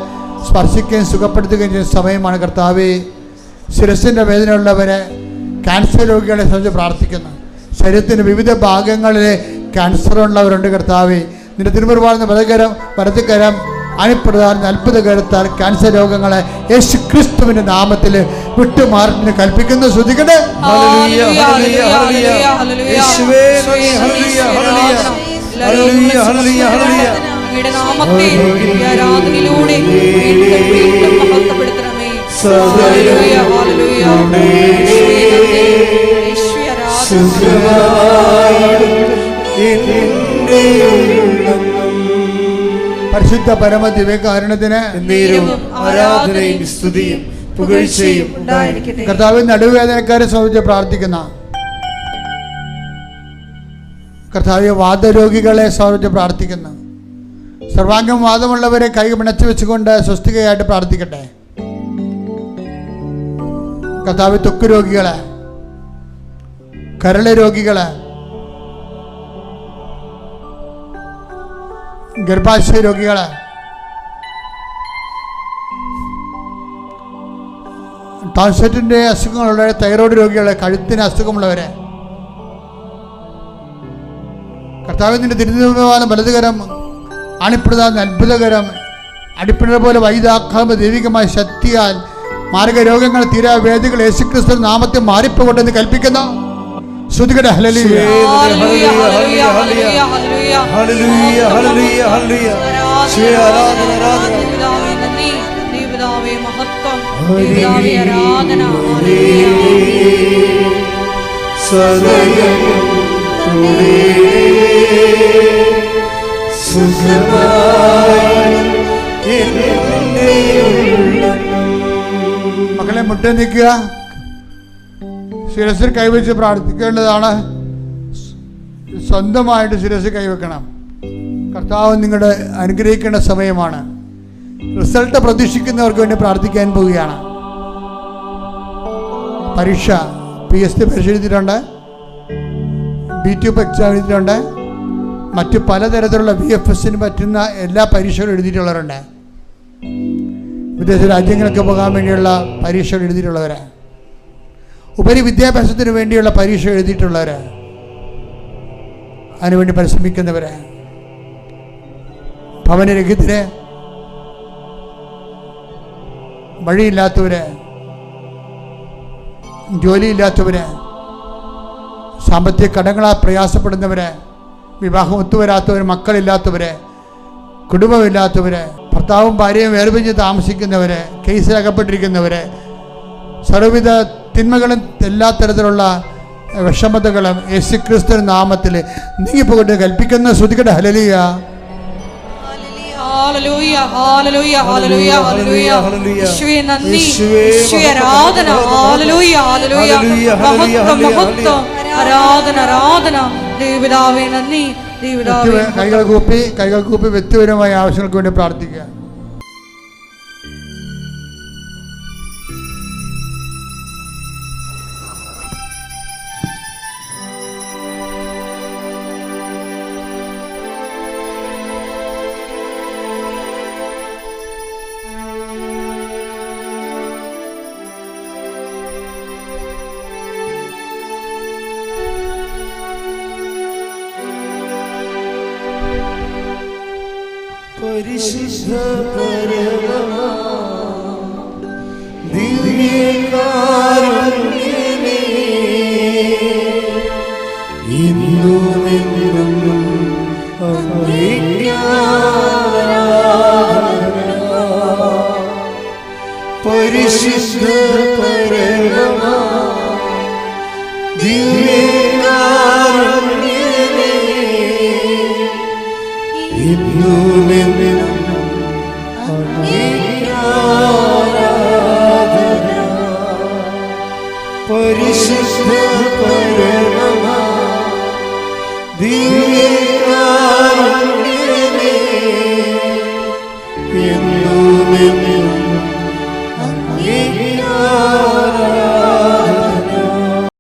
Speaker 2: സ്പർശിക്കുകയും സുഖപ്പെടുത്തുകയും ചെയ്യുന്ന സമയമാണ്. കർത്താവ് ശിരസിൻ്റെ വേദനയുള്ളവരെ, ക്യാൻസർ രോഗികളെ സംബന്ധിച്ച് പ്രാർത്ഥിക്കുന്നു. ശരീരത്തിൻ്റെ വിവിധ ഭാഗങ്ങളിൽ ക്യാൻസർ ഉള്ളവരുണ്ട്. കർത്താവ് നിന്റെ തിരുമുറിവാർന്ന വലതുകരം അനുപ്രധാന അത്ഭുത കരുത്താൽ ക്യാൻസർ രോഗങ്ങളെ യേശു ക്രിസ്തുവിന്റെ നാമത്തിൽ വിട്ടുമാറി കൽപ്പിക്കുന്നു. ശ്രദ്ധിക്കട്ടെ. പരിശുദ്ധ പരമ ദിവ്യകാരുണ്യത്തിന്
Speaker 3: ആരാധനയും സ്തുതിയും പുകഴ്ചയും ഉണ്ടായിരിക്കട്ടെ.
Speaker 2: കർത്താവ് നടുവേദനക്കാരെ സംബന്ധിച്ച് പ്രാർത്ഥിക്കുന്ന, കർത്താവ് വാദരോഗികളെ സംബന്ധിച്ച് പ്രാർത്ഥിക്കുന്നു. സർവാംഗം വാദമുള്ളവരെ കൈ പിണച്ചു വെച്ചുകൊണ്ട് സ്വസ്തികയായിട്ട് പ്രാർത്ഥിക്കട്ടെ. കർത്താവ് ത്വക്ക് രോഗികളെ, കരള് രോഗികളെ, ഗർഭാശയ രോഗികളെ, ടോൺസിലിന്റെ അസുഖങ്ങളുള്ളവരെ, തൈറോയ്ഡ് രോഗികളെ, കഴുത്തിന് അസുഖമുള്ളവരെ, കർത്താവിന്റെ തിരുനിവാന വലതുകരം അണിപ്രധാന അത്ഭുതകരം അടിപ്പിണ പോലെ വൈദാക്കാമ ദൈവികമായ ശക്തിയാൽ മാർഗരോഗങ്ങൾ തീരാ വേദികൾ യേശുക്രിസ്തു നാമത്തെ മാറിപ്പോകൊണ്ടെന്ന് കൽപ്പിക്കുന്നു. ശ്രുതികടെ ഹല്ലേലൂയ
Speaker 1: ഹല്ലേലൂയ ഹല്ലേലൂയ ഹല്ലേലൂയ ഹല്ലേലൂയ ഹല്ലേലൂയ ഹല്ലേലൂയ പിതാവേ നന്ദി, പിതാവേ മഹത്വം, പിതാവേ ആരാധന.
Speaker 2: മക്കളെ മുട്ട നിൽക്കുക, ശിരസിൽ കൈവച്ച് പ്രാർത്ഥിക്കേണ്ടതാണ്. സ്വന്തമായിട്ട് ശിരസിൽ കൈവെക്കണം. കർത്താവ് നിങ്ങളുടെ അനുഗ്രഹിക്കേണ്ട സമയമാണ്. റിസൾട്ട് പ്രതീക്ഷിക്കുന്നവർക്ക് വേണ്ടി പ്രാർത്ഥിക്കാൻ പോവുകയാണ്. പരീക്ഷ PSC പരീക്ഷ എഴുതിയിട്ടുണ്ട്, BTUP എക്സാം എഴുതിയിട്ടുണ്ട്, മറ്റു പലതരത്തിലുള്ള VFSന് പറ്റുന്ന എല്ലാ പരീക്ഷകളും എഴുതിയിട്ടുള്ളവരുണ്ട്. വിദേശ രാജ്യങ്ങളൊക്കെ പോകാൻ വേണ്ടിയുള്ള പരീക്ഷകൾ എഴുതിയിട്ടുള്ളവർ, ഉപരി വിദ്യാഭ്യാസത്തിന് വേണ്ടിയുള്ള പരീക്ഷ എഴുതിയിട്ടുള്ളവർ, അതിനുവേണ്ടി പരിശ്രമിക്കുന്നവർ, ഭവനരഹിതര്, വഴിയില്ലാത്തവര്, ജോലിയില്ലാത്തവര്, സാമ്പത്തിക കടങ്ങളാൽ പ്രയാസപ്പെടുന്നവര്, വിവാഹം ഒത്തുവരാത്തവർ, മക്കളില്ലാത്തവര്, കുടുംബമില്ലാത്തവര്, ഭർത്താവും ഭാര്യയും വേർപിരിഞ്ഞ് താമസിക്കുന്നവര്, കേസിലകപ്പെട്ടിരിക്കുന്നവര്, സർവ്വവിധ തിന്മകളും എല്ലാ തരത്തിലുള്ള വിഷമതകളും യേശുക്രിസ്തു നാമത്തിൽ നീങ്ങിപ്പോകട്ടെ കൽപ്പിക്കുന്ന. ശ്രുതികട്ടെ. ഹല്ലേലൂയ
Speaker 1: ഹല്ലേലൂയ ഹല്ലേലൂയ ഹല്ലേലൂയ ഹല്ലേലൂയ യേശുവേ നന്ദി, യേശുവേ ആരാധന. ഹല്ലേലൂയ ഹല്ലേലൂയ മഹത്വം മഹത്വം ആരാധന ആരാധന. ദൈവപിതാവേ നന്ദി, ദൈവപിതാവേ.
Speaker 2: കൈകൾ കൂപ്പി വ്യക്തിപരമായ ആവശ്യങ്ങൾക്ക് വേണ്ടി പ്രാർത്ഥിക്കുക.
Speaker 3: പരിശുദ്ധ പരമ ദിവ്യകാരുണ്യമേ, ഇന്നും എന്നും അങ്ങേക്ക് ആരാധന. പരിശുദ്ധ പരമ ദിവ്യകാരുണ്യമേ, ഇന്നും എന്നും അങ്ങേക്ക് ആരാധന. പരിശുദ്ധ പരമ ദിവ്യകാരുണ്യമേ, എന്നും എന്നും